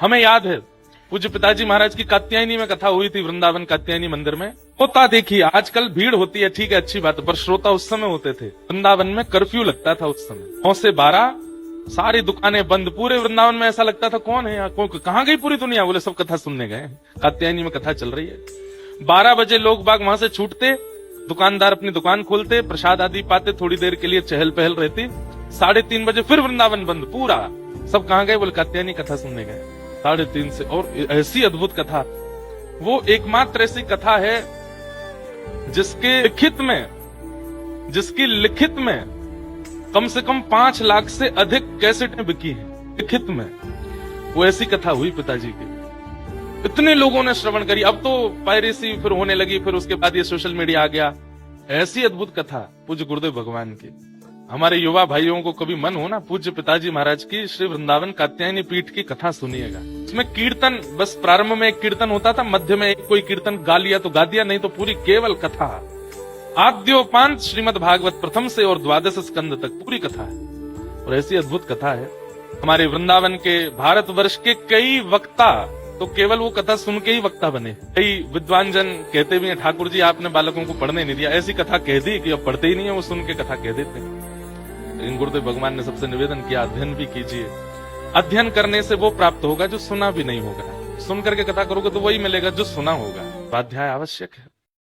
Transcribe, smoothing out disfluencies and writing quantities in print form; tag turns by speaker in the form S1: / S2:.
S1: हमें याद है पूज्य पिताजी महाराज की कात्यायनी में कथा हुई थी वृंदावन कात्यायनी मंदिर में। होता देखिए आजकल भीड़ होती है, ठीक है, अच्छी बात है, पर श्रोता उस समय होते थे। वृंदावन में कर्फ्यू लगता था उस समय 9 से 12, सारी दुकानें बंद। पूरे वृंदावन में ऐसा लगता था कौन है यहाँ, कहाँ गई पूरी दुनिया, बोले सब कथा सुनने गए, कात्यायनी में कथा चल रही है। 12 बजे लोग बाग वहां से छूटते, दुकानदार अपनी दुकान खोलते, प्रसाद आदि पाते, थोड़ी देर के लिए चहल पहल रहती। 3:30 बजे फिर वृंदावन बंद पूरा। सब कहाँ गए, बोले कात्यायनी कथा सुनने गए 3:30 से। और ऐसी अद्भुत कथा, वो एकमात्र ऐसी कथा है जिसकी लिखित में कम से कम 5 लाख से अधिक कैसेटें बिकी हैं लिखित में। वो ऐसी कथा हुई पिताजी की, इतने लोगों ने श्रवण करी। अब तो पायरेसी फिर होने लगी, फिर उसके बाद ये सोशल मीडिया आ गया। ऐसी अद्भुत कथा पूज्य गुरुदेव भगवान की। हमारे युवा भाइयों को कभी मन हो ना, पूज्य पिताजी महाराज की श्री वृंदावन कात्यायनी पीठ की कथा सुनिएगा। इसमें कीर्तन, बस प्रारंभ में एक कीर्तन होता था, मध्य में एक कोई कीर्तन गा लिया तो गा दिया, नहीं तो पूरी केवल कथा। आद्योपांत श्रीमद् भागवत प्रथम से और 12 स्कंद तक पूरी कथा है। और ऐसी अद्भुत कथा है। हमारे वृंदावन के, भारतवर्ष के कई वक्ता तो केवल वो कथा सुन के ही वक्ता बने। कई विद्वान जन कहते भी हैं, ठाकुर जी आपने बालकों को पढ़ने नहीं दिया, ऐसी कथा कह दी कि अब पढ़ते ही नहीं है, वो सुन के कथा कह देते हैं। लेकिन गुरुदेव भगवान ने सबसे निवेदन किया, अध्ययन भी कीजिए। अध्ययन करने से वो प्राप्त होगा जो सुना भी नहीं होगा। सुन करके कथा करोगे तो वही मिलेगा जो सुना होगा। स्वाध्याय आवश्यक है।